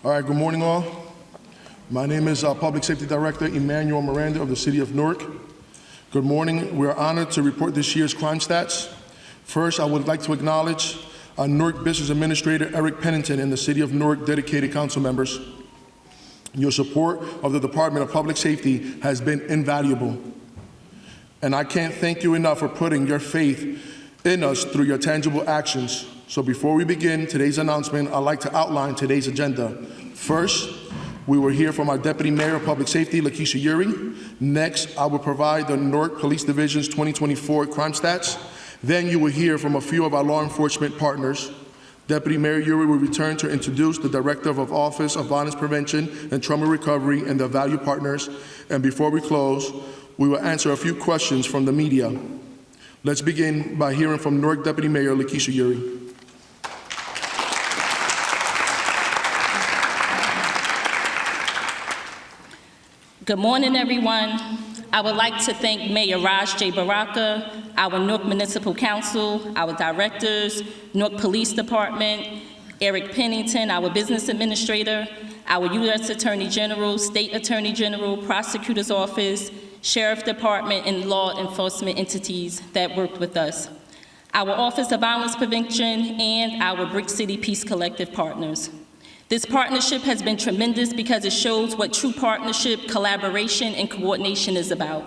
All right, good morning all. My name is Public Safety Director Emmanuel Miranda of the City of Newark. Good morning. We are honored to report this year's crime stats. First, I would like to acknowledge Newark Business Administrator Eric Pennington and the City of Newark dedicated council members. Your support of the Department of Public Safety has been invaluable. And I can't thank you enough for putting your faith in us through your tangible actions. So before we begin today's announcement, I'd like to outline today's agenda. First, we will hear from our Deputy Mayor of Public Safety, Lakeisha Urey. Next, I will provide the Newark Police Division's 2024 crime stats. Then you will hear from a few of our law enforcement partners. Deputy Mayor Urey will return to introduce the Director of Office of Violence Prevention and Trauma Recovery and their value partners. And before we close, we will answer a few questions from the media. Let's begin by hearing from Newark Deputy Mayor Lakeisha Urey. Good morning, everyone. I would like to thank Mayor Raj J. Baraka, our Newark Municipal Council, our directors, Newark Police Department, Eric Pennington, our Business Administrator, our U.S. Attorney General, State Attorney General, Prosecutor's Office, Sheriff Department, and law enforcement entities that worked with us, our Office of Violence Prevention, and our Brick City Peace Collective partners. This partnership has been tremendous because it shows what true partnership, collaboration, and coordination is about.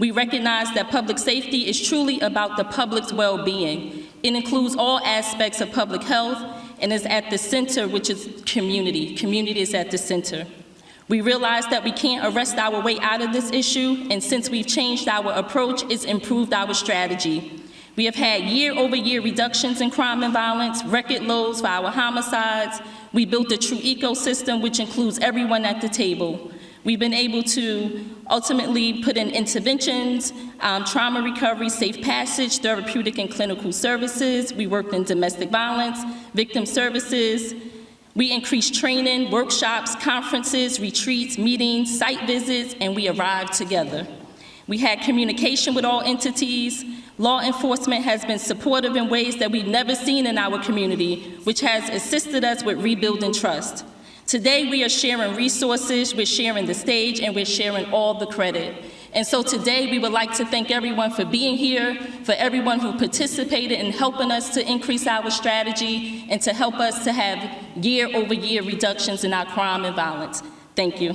We recognize that public safety is truly about the public's well-being. It includes all aspects of public health and is at the center, which is community. Community is at the center. We realize that we can't arrest our way out of this issue, and since we've changed our approach, it's improved our strategy. We have had year-over-year reductions in crime and violence, record lows for our homicides. We built a true ecosystem which includes everyone at the table. We've been able to ultimately put in interventions, trauma recovery, safe passage, therapeutic and clinical services. We worked in domestic violence, victim services. We increased training, workshops, conferences, retreats, meetings, site visits, and we arrived together. We had communication with all entities. Law enforcement has been supportive in ways that we've never seen in our community, which has assisted us with rebuilding trust. Today, we are sharing resources, we're sharing the stage, and we're sharing all the credit. And so today, we would like to thank everyone for being here, for everyone who participated in helping us to increase our strategy and to help us to have year-over-year reductions in our crime and violence. Thank you.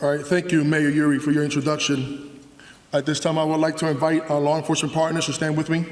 All right, thank you, Mayor Urey, for your introduction. At this time, I would like to invite our law enforcement partners to stand with me.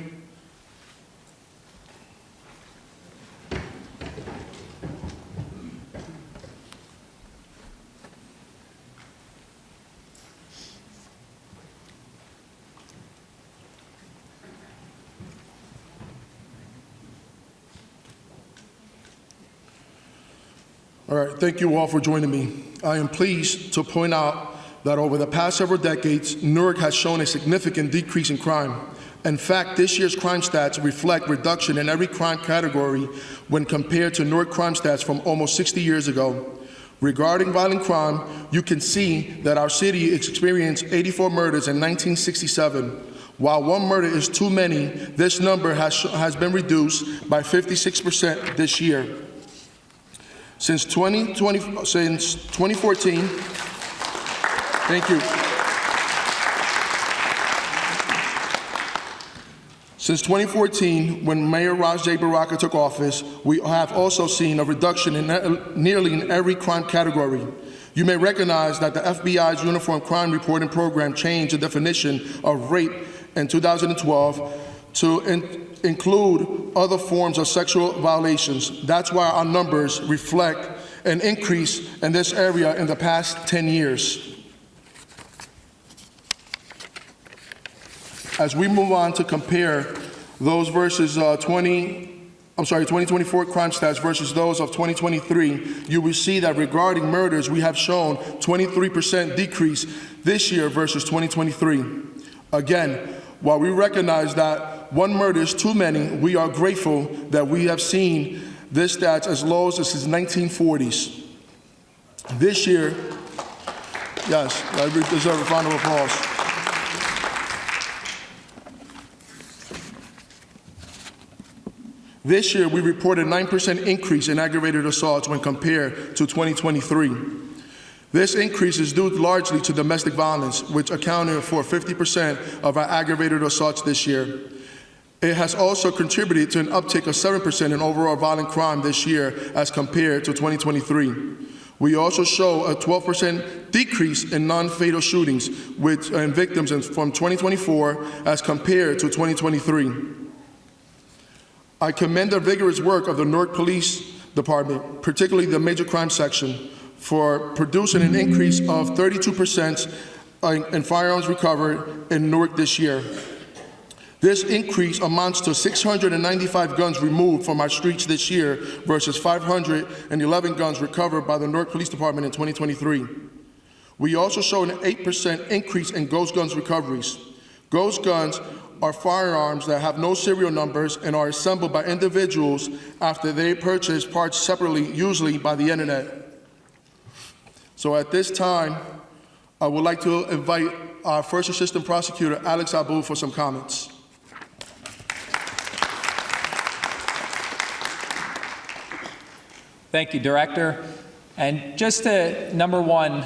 All right, thank you all for joining me. I am pleased to point out that over the past several decades, Newark has shown a significant decrease in crime. In fact, this year's crime stats reflect reduction in every crime category when compared to Newark crime stats from almost 60 years ago. Regarding violent crime, you can see that our city experienced 84 murders in 1967. While one murder is too many, this number has been reduced by 56% this year. Since 2014, thank you. Since 2014, when Mayor Raj J. Baraka took office, we have also seen a reduction in nearly in every crime category. You may recognize that the FBI's Uniform Crime Reporting Program changed the definition of rape in 2012 to include other forms of sexual violations. That's why our numbers reflect an increase in this area in the past 10 years. As we move on to compare those versus 2024 crime stats versus those of 2023, you will see that regarding murders, we have shown 23% decrease this year versus 2023. Again, while we recognize that one murder is too many, we are grateful that we have seen this stats as low as since the 1940s. This year, yes, I deserve a round of applause. This year, we reported a 9% increase in aggravated assaults when compared to 2023. This increase is due largely to domestic violence, which accounted for 50% of our aggravated assaults this year. It has also contributed to an uptick of 7% in overall violent crime this year as compared to 2023. We also show a 12% decrease in non-fatal shootings and victims from 2024 as compared to 2023. I commend the vigorous work of the Newark Police Department, particularly the Major Crime Section, for producing an increase of 32% in firearms recovered in Newark this year. This increase amounts to 695 guns removed from our streets this year versus 511 guns recovered by the Newark Police Department in 2023. We also show an 8% increase in ghost guns recoveries. Ghost guns are firearms that have no serial numbers and are assembled by individuals after they purchase parts separately, usually by the internet. So at this time, I would like to invite our First Assistant Prosecutor, Alex Abu, for some comments. Thank you, Director. And just to, number one,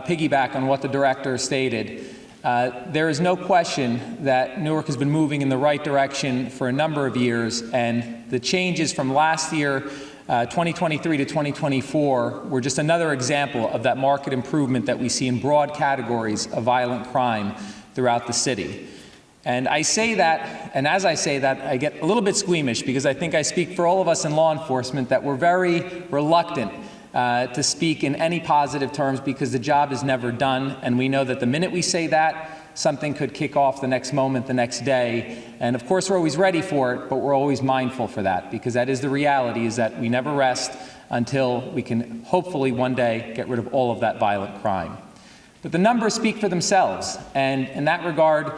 piggyback on what the Director stated, there is no question that Newark has been moving in the right direction for a number of years, and the changes from last year, 2023 to 2024, were just another example of that market improvement that we see in broad categories of violent crime throughout the city. And I say that, and as I say that, I get a little bit squeamish because I think I speak for all of us in law enforcement that we're very reluctant to speak in any positive terms because the job is never done, and we know that the minute we say that, something could kick off the next moment, the next day. And of course, we're always ready for it, but we're always mindful for that because that is the reality, is that we never rest until we can hopefully one day get rid of all of that violent crime. But the numbers speak for themselves, and in that regard,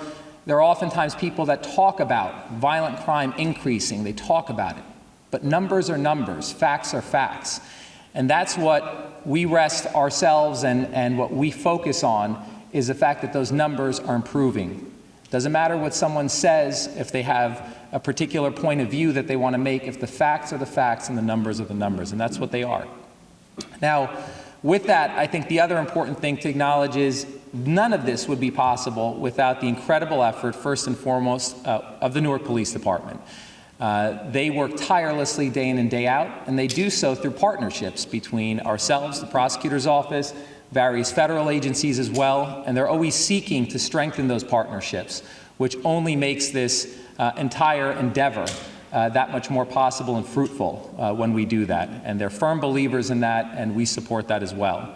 there are oftentimes people that talk about violent crime increasing. They talk about it. But numbers are numbers. Facts are facts. And that's what we rest ourselves and what we focus on is the fact that those numbers are improving. Doesn't matter what someone says if they have a particular point of view that they want to make, if the facts are the facts and the numbers are the numbers, and that's what they are. Now, with that, I think the other important thing to acknowledge is none of this would be possible without the incredible effort, first and foremost, of the Newark Police Department. They work tirelessly day in and day out, and they do so through partnerships between ourselves, the prosecutor's office, various federal agencies as well, and they're always seeking to strengthen those partnerships, which only makes this entire endeavor that much more possible and fruitful when we do that. And they're firm believers in that, and we support that as well.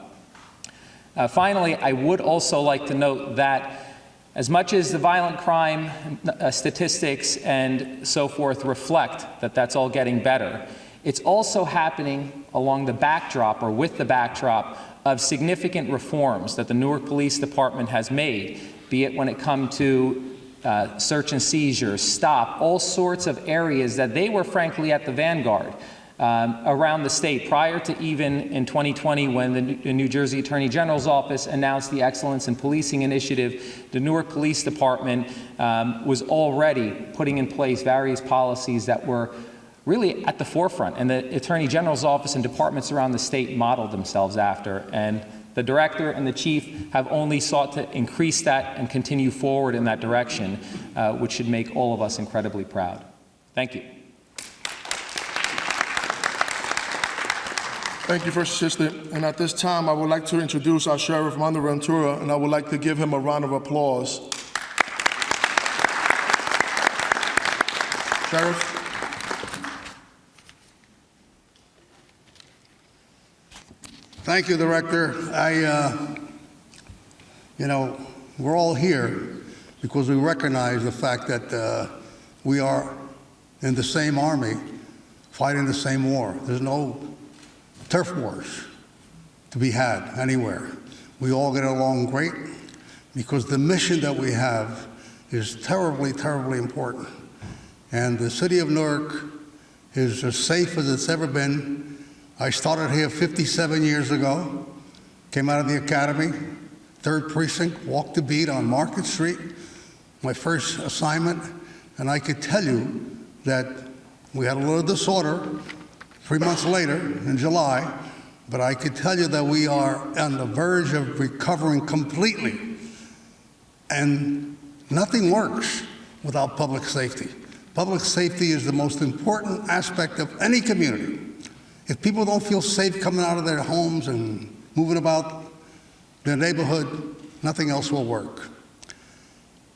Finally, I would also like to note that as much as the violent crime statistics and so forth reflect that that's all getting better, it's also happening along the backdrop or with the backdrop of significant reforms that the Newark Police Department has made, be it when it comes to search and seizure, stop, all sorts of areas that they were frankly at the vanguard around the state prior to even in 2020 when the New Jersey Attorney General's office announced the Excellence in Policing Initiative. The Newark Police Department was already putting in place various policies that were really at the forefront, and the Attorney General's office and departments around the state modeled themselves after. And the director and the chief have only sought to increase that and continue forward in that direction, which should make all of us incredibly proud. Thank you. Thank you, First Assistant. And at this time, I would like to introduce our Sheriff, Mando Ventura, and I would like to give him a round of applause. Sheriff. Thank you, Director. We're all here because we recognize the fact that we are in the same army, fighting the same war. There's no turf wars to be had anywhere. We all get along great because the mission that we have is terribly, terribly important. And the city of Newark is as safe as it's ever been. I started here 57 years ago, came out of the academy, 3rd Precinct, walked the beat on Market Street, my first assignment, and I could tell you that We had a little disorder 3 months later in July, but I can tell you that we are on the verge of recovering completely. And nothing works without public safety. Public safety is the most important aspect of any community. If people don't feel safe coming out of their homes and moving about their neighborhood, nothing else will work.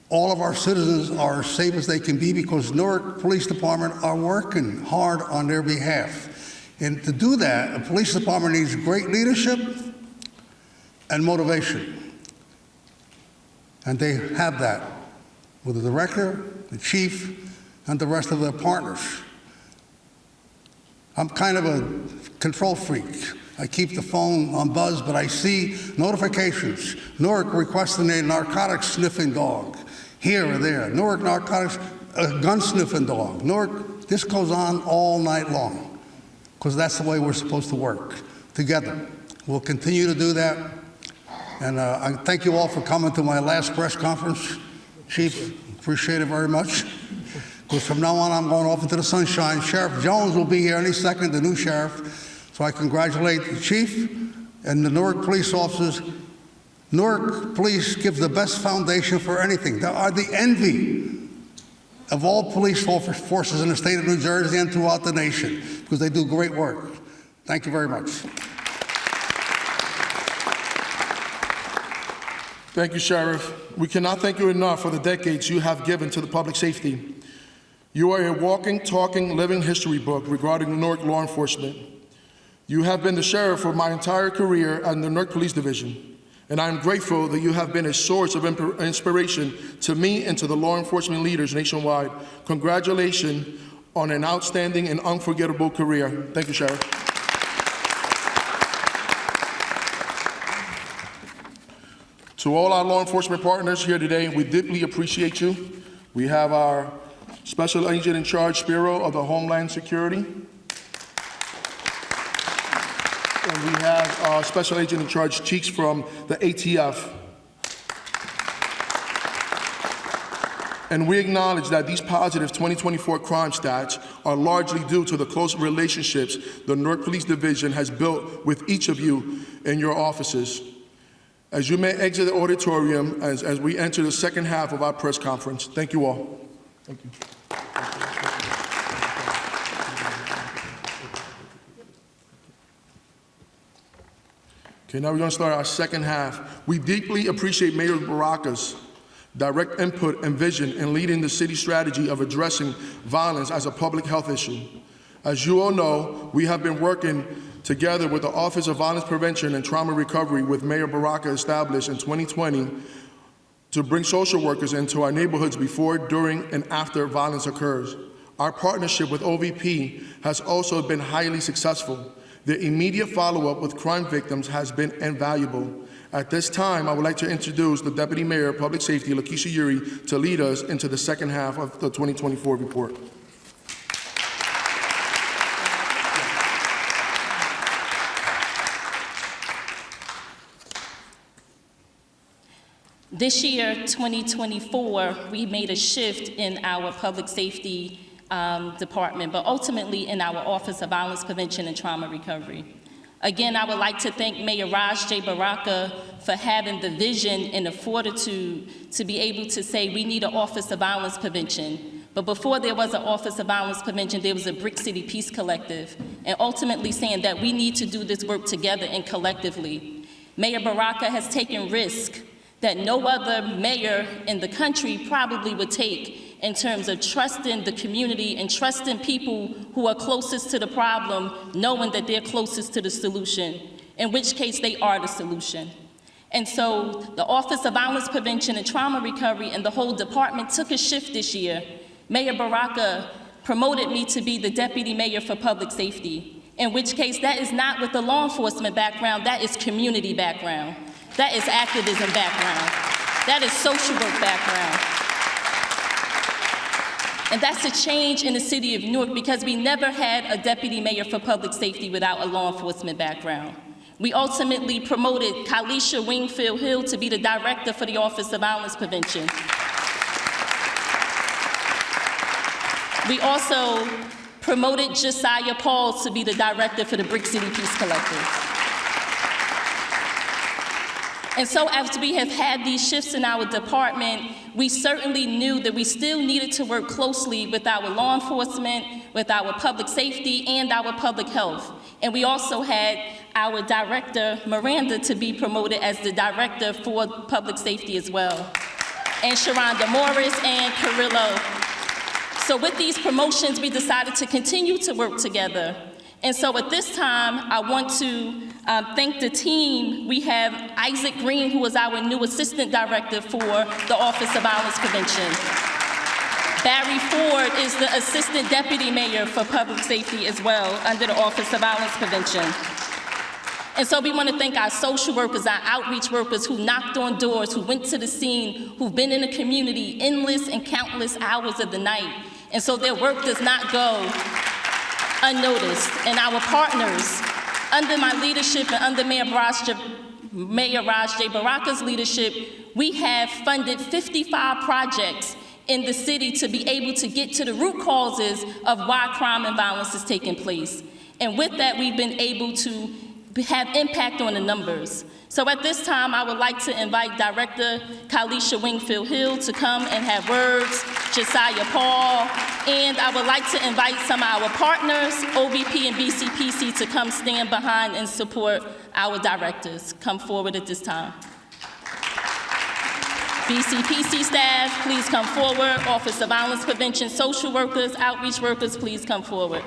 All of our citizens are as safe as they can be because Newark Police Department are working hard on their behalf. And to do that, a police department needs great leadership and motivation. And they have that with the director, the chief, and the rest of their partners. I'm kind of a control freak. I keep the phone on buzz, but I see notifications. Newark requesting a narcotics sniffing dog. Here or there. Newark narcotics, a gun sniffing dog. Newark, this goes on all night long because that's the way we're supposed to work together. We'll continue to do that. And I thank you all for coming to my last press conference. Chief, appreciate it very much. Because from now on, I'm going off into the sunshine. Sheriff Jones will be here any second, the new sheriff. So I congratulate the chief and the Newark police officers. Newark Police gives the best foundation for anything. They are the envy of all police forces in the state of New Jersey and throughout the nation because they do great work. Thank you very much. Thank you, Sheriff. We cannot thank you enough for the decades you have given to the public safety. You are a walking, talking, living history book regarding Newark law enforcement. You have been the sheriff for my entire career at the Newark Police Division. And I am grateful that you have been a source of inspiration to me and to the law enforcement leaders nationwide. Congratulations on an outstanding and unforgettable career. Thank you, Sheriff. To all our law enforcement partners here today, we deeply appreciate you. We have our Special Agent in Charge, Spiro of the Homeland Security. And we have our Special Agent in Charge, Cheeks from the ATF. And we acknowledge that these positive 2024 crime stats are largely due to the close relationships the Newark Police Division has built with each of you in your offices. As you may exit the auditorium as we enter the second half of our press conference, thank you all. Thank you. Okay, now we're going to start our second half. We deeply appreciate Mayor Baraka's direct input and vision in leading the city's strategy of addressing violence as a public health issue. As you all know, we have been working together with the Office of Violence Prevention and Trauma Recovery with Mayor Baraka established in 2020 to bring social workers into our neighborhoods before, during, and after violence occurs. Our partnership with OVP has also been highly successful. The immediate follow-up with crime victims has been invaluable. At this time, I would like to introduce the Deputy Mayor of Public Safety, Lakeisha Yuri, to lead us into the second half of the 2024 report. This year, 2024, we made a shift in our public safety department, but ultimately in our Office of Violence Prevention and Trauma Recovery. Again, I would like to thank Mayor Raj J. Baraka for having the vision and the fortitude to be able to say we need an Office of Violence Prevention. But before there was an Office of Violence Prevention, there was a Brick City Peace Collective, and ultimately saying that we need to do this work together and collectively. Mayor Baraka has taken risks that no other mayor in the country probably would take in terms of trusting the community and trusting people who are closest to the problem, knowing that they're closest to the solution, in which case they are the solution. And so the Office of Violence Prevention and Trauma Recovery and the whole department took a shift this year. Mayor Baraka promoted me to be the Deputy Mayor for Public Safety, in which case that is not with the law enforcement background, that is community background. That is activism background. That is social work background. And that's a change in the city of Newark because we never had a deputy mayor for public safety without a law enforcement background. We ultimately promoted Kalisha Wingfield Hill to be the director for the Office of Violence Prevention. We also promoted Josiah Paul to be the director for the Brick City Peace Collective. And so as we have had these shifts in our department, we certainly knew that we still needed to work closely with our law enforcement, with our public safety, and our public health. And we also had our director, Miranda, to be promoted as the director for public safety as well, and Sharonda Morris and Carrillo. So with these promotions, we decided to continue to work together. And so at this time, I want to thank the team. We have Isaac Green, who is our new assistant director for the Office of Violence Prevention. Barry Ford is the assistant deputy mayor for public safety as well, under the Office of Violence Prevention. And so we want to thank our social workers, our outreach workers who knocked on doors, who went to the scene, who've been in the community endless and countless hours of the night. And so their work does not go unnoticed. And our partners, under my leadership and under Mayor Raj J. Baraka's leadership, we have funded 55 projects in the city to be able to get to the root causes of why crime and violence is taking place. And with that, we've been able to have impact on the numbers. So at this time, I would like to invite Director Kalisha Wingfield Hill to come and have words, Josiah Paul, and I would like to invite some of our partners, OVP and BCPC, to come stand behind and support our directors. Come forward at this time. BCPC staff, please come forward. Office of Violence Prevention, social workers, outreach workers, please come forward.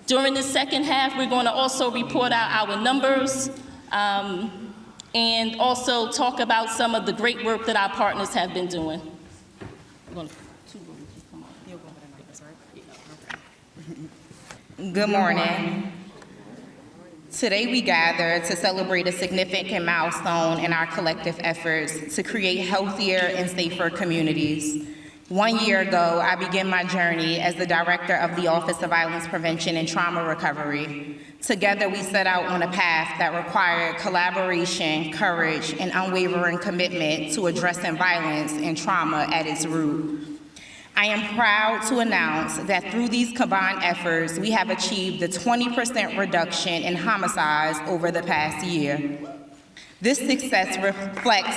During the second half, we're going to also report out our numbers and also talk about some of the great work that our partners have been doing. Good morning. Today we gather to celebrate a significant milestone in our collective efforts to create healthier and safer communities. 1 year ago, I began my journey as the director of the Office of Violence Prevention and Trauma Recovery. Together, we set out on a path that required collaboration, courage, and unwavering commitment to addressing violence and trauma at its root. I am proud to announce that through these combined efforts, we have achieved a 20% reduction in homicides over the past year. This success reflects,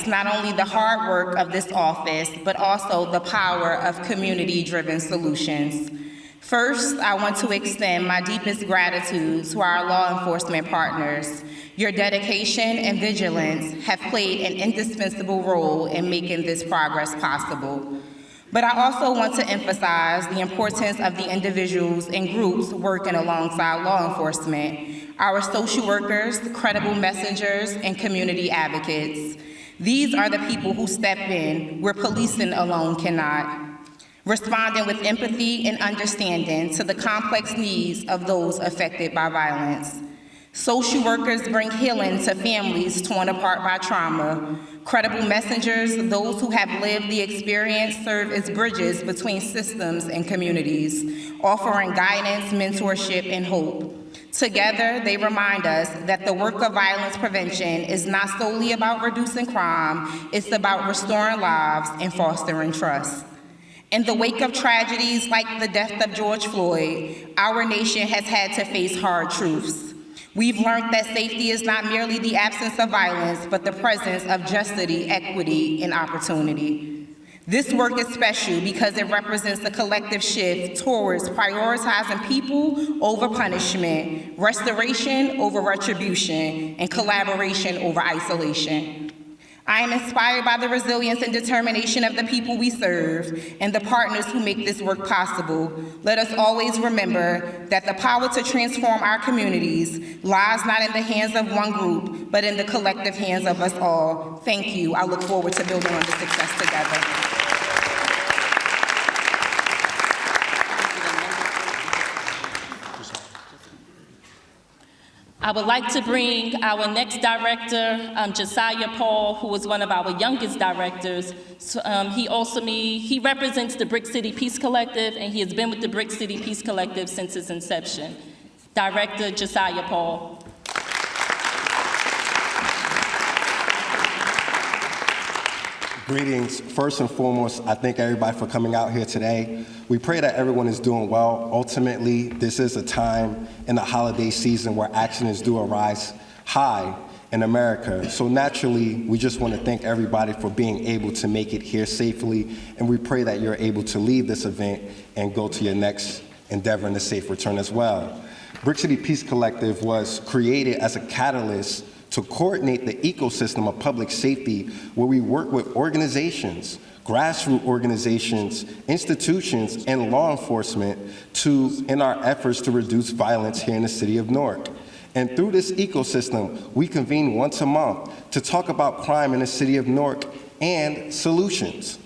not only the hard work of this office, but also the power of community-driven solutions. First, I want to extend my deepest gratitude to our law enforcement partners. Your dedication and vigilance have played an indispensable role in making this progress possible. But I also want to emphasize the importance of the individuals and groups working alongside law enforcement, our social workers, credible messengers, and community advocates. These are the people who step in where policing alone cannot, responding with empathy and understanding to the complex needs of those affected by violence. Social workers bring healing to families torn apart by trauma. Credible messengers, those who have lived the experience, serve as bridges between systems and communities, offering guidance, mentorship, and hope. Together, they remind us that the work of violence prevention is not solely about reducing crime, it's about restoring lives and fostering trust. In the wake of tragedies like the death of George Floyd, our nation has had to face hard truths. We've learned that safety is not merely the absence of violence, but the presence of justice, equity, and opportunity. This work is special because it represents a collective shift towards prioritizing people over punishment, restoration over retribution, and collaboration over isolation. I am inspired by the resilience and determination of the people we serve and the partners who make this work possible. Let us always remember that the power to transform our communities lies not in the hands of one group, but in the collective hands of us all. Thank you. I look forward to building on this success together. I would like to bring our next director, Josiah Paul, who is one of our youngest directors. So, he represents the Brick City Peace Collective, and he has been with the Brick City Peace Collective since its inception. Director Josiah Paul. Greetings. First and foremost, I thank everybody for coming out here today. We pray that everyone is doing well. Ultimately, this is a time in the holiday season where accidents do arise high in America. So naturally, we just want to thank everybody for being able to make it here safely, and we pray that you're able to leave this event and go to your next endeavor in a safe return as well. Brick City Peace Collective was created as a catalyst to coordinate the ecosystem of public safety, where we work with organizations, grassroots organizations, institutions, and law enforcement in our efforts to reduce violence here in the city of Newark. And through this ecosystem, we convene once a month to talk about crime in the city of Newark and solutions.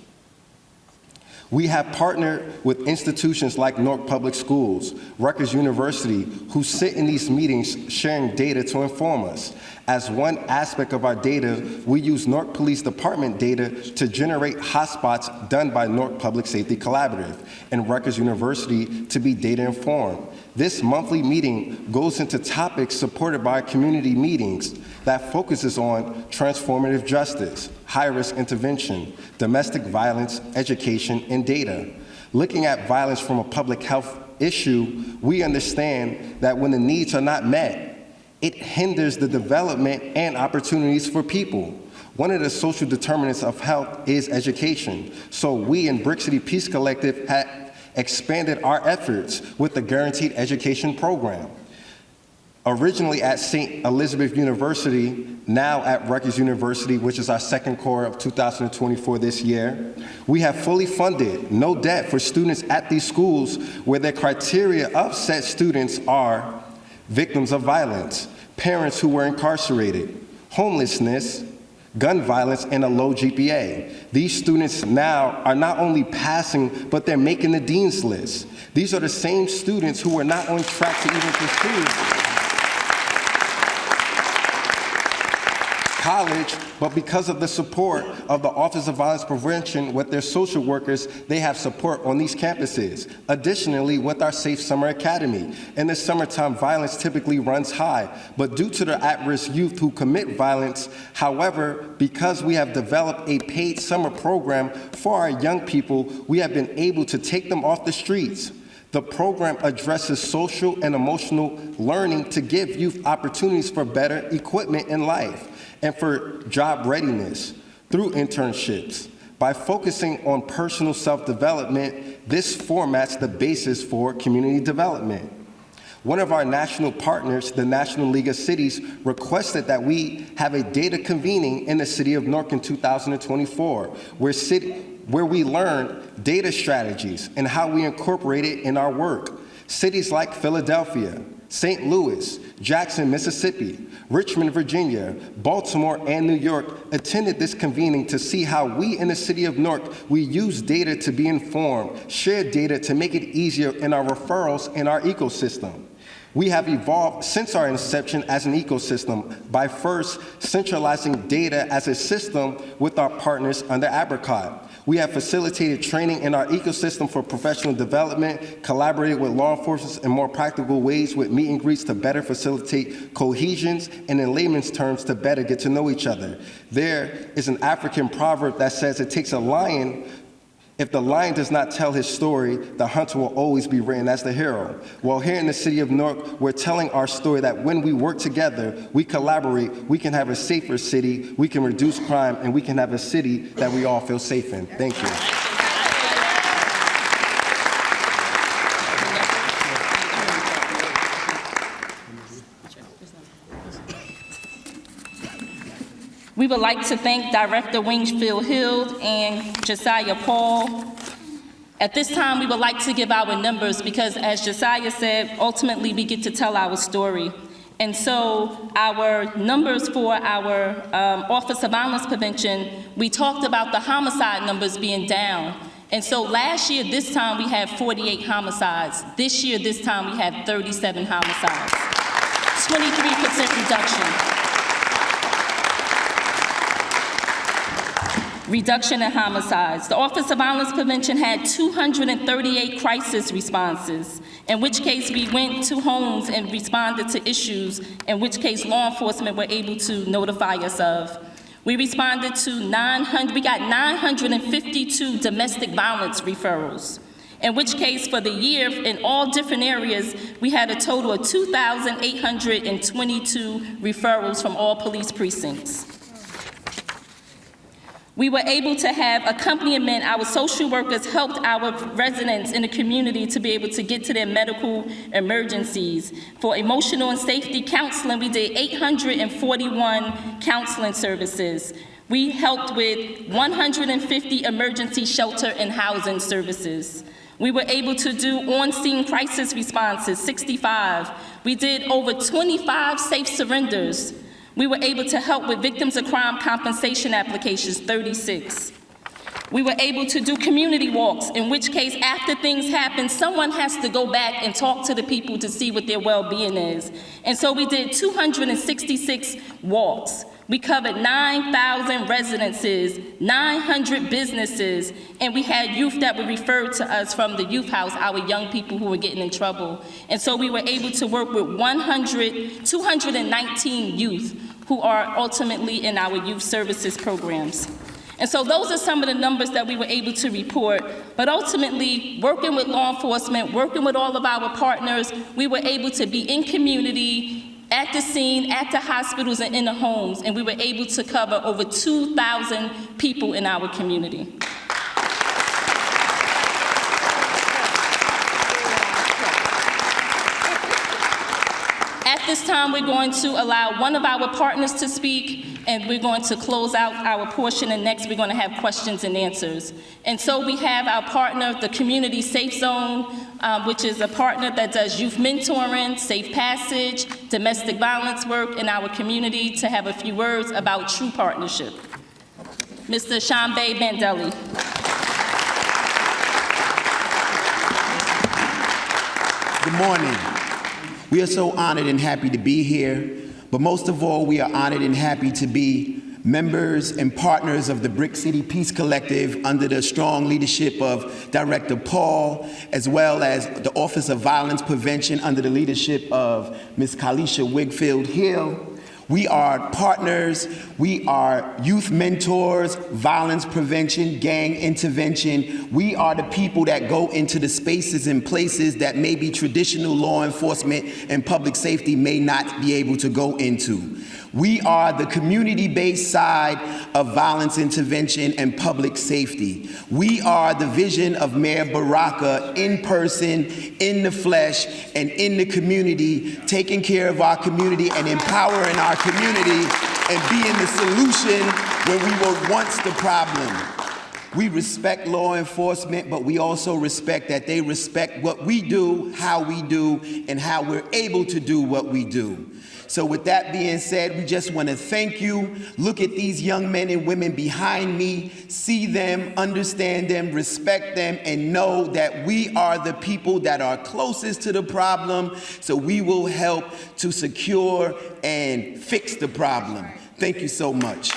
We have partnered with institutions like Newark Public Schools, Rutgers University, who sit in these meetings sharing data to inform us. As one aspect of our data, we use Newark Police Department data to generate hotspots done by Newark Public Safety Collaborative and Rutgers University to be data informed. This monthly meeting goes into topics supported by community meetings that focuses on transformative justice, high-risk intervention, domestic violence, education, and data. Looking at violence from a public health issue, we understand that when the needs are not met, it hinders the development and opportunities for people. One of the social determinants of health is education. So we in Brick City Peace Collective have expanded our efforts with the Guaranteed Education Program. Originally at St. Elizabeth University, now at Rutgers University, which is our second core of 2024 this year, we have fully funded, no debt, for students at these schools where their criteria of said students are victims of violence, parents who were incarcerated, homelessness, gun violence, and a low GPA. These students now are not only passing, but they're making the dean's list. These are the same students who were not on track to even pursue college, but because of the support of the Office of Violence Prevention with their social workers, they have support on these campuses. Additionally, with our Safe Summer Academy, in the summertime, violence typically runs high, but due to the at-risk youth who commit violence, however, because we have developed a paid summer program for our young people, we have been able to take them off the streets. The program addresses social and emotional learning to give youth opportunities for better equipment in life and for job readiness through internships. By focusing on personal self-development, this formats the basis for community development. One of our national partners, the National League of Cities, requested that we have a data convening in the city of Newark in 2024, where we learn data strategies and how we incorporate it in our work. Cities like Philadelphia, St. Louis, Jackson, Mississippi, Richmond, Virginia, Baltimore, and New York attended this convening to see how we in the city of Newark, we use data to be informed, share data to make it easier in our referrals in our ecosystem. We have evolved since our inception as an ecosystem by first centralizing data as a system with our partners under Apricot. We have facilitated training in our ecosystem for professional development, collaborated with law enforcement in more practical ways with meet and greets to better facilitate cohesions, and in layman's terms to better get to know each other. There is an African proverb that says it takes a lion. If the lion does not tell his story, the hunter will always be written as the hero. Well, here in the city of Newark, we're telling our story that when we work together, we collaborate, we can have a safer city, we can reduce crime, and we can have a city that we all feel safe in. Thank you. We would like to thank Director Wingfield Hill and Josiah Paul. At this time, we would like to give our numbers because, as Josiah said, ultimately we get to tell our story. And so our numbers for our Office of Violence Prevention, we talked about the homicide numbers being down. And so last year, this time, we had 48 homicides. This year, this time, we had 37 homicides. 23% reduction. Reduction in homicides. The Office of Violence Prevention had 238 crisis responses, in which case we went to homes and responded to issues, in which case law enforcement were able to notify us of. We responded to we got 952 domestic violence referrals, in which case for the year in all different areas, we had a total of 2,822 referrals from all police precincts. We were able to have accompaniment. Our social workers helped our residents in the community to be able to get to their medical emergencies. For emotional and safety counseling, we did 841 counseling services. We helped with 150 emergency shelter and housing services. We were able to do on-scene crisis responses, 65. We did over 25 safe surrenders. We were able to help with victims of crime compensation applications, 36. We were able to do community walks, in which case, after things happen, someone has to go back and talk to the people to see what their well-being is. And so we did 266 walks. We covered 9,000 residences, 900 businesses, and we had youth that were referred to us from the youth house, our young people who were getting in trouble. And so we were able to work with 219 youth who are ultimately in our youth services programs. And so those are some of the numbers that we were able to report. But ultimately, working with law enforcement, working with all of our partners, we were able to be in community, at the scene, at the hospitals, and in the homes, and we were able to cover over 2,000 people in our community. At this time, we're going to allow one of our partners to speak, and we're going to close out our portion, and next we're going to have questions and answers. And so we have our partner, the Community Safe Zone, which is a partner that does youth mentoring, safe passage, domestic violence work in our community, to have a few words about true partnership. Mr. Shambe Bandeli. Good morning. We are so honored and happy to be here, but most of all, we are honored and happy to be members and partners of the Brick City Peace Collective under the strong leadership of Director Paul, as well as the Office of Violence Prevention under the leadership of Ms. Kalisha Wigfield Hill. We are partners, we are youth mentors, violence prevention, gang intervention. We are the people that go into the spaces and places that maybe traditional law enforcement and public safety may not be able to go into. We are the community-based side of violence intervention and public safety. We are the vision of Mayor Baraka in person, in the flesh, and in the community, taking care of our community and empowering our community and being the solution when we were once the problem. We respect law enforcement, but we also respect that they respect what we do, how we do, and how we're able to do what we do. So with that being said, we just want to thank you. Look at these young men and women behind me, see them, understand them, respect them, and know that we are the people that are closest to the problem, so we will help to secure and fix the problem. Thank you so much.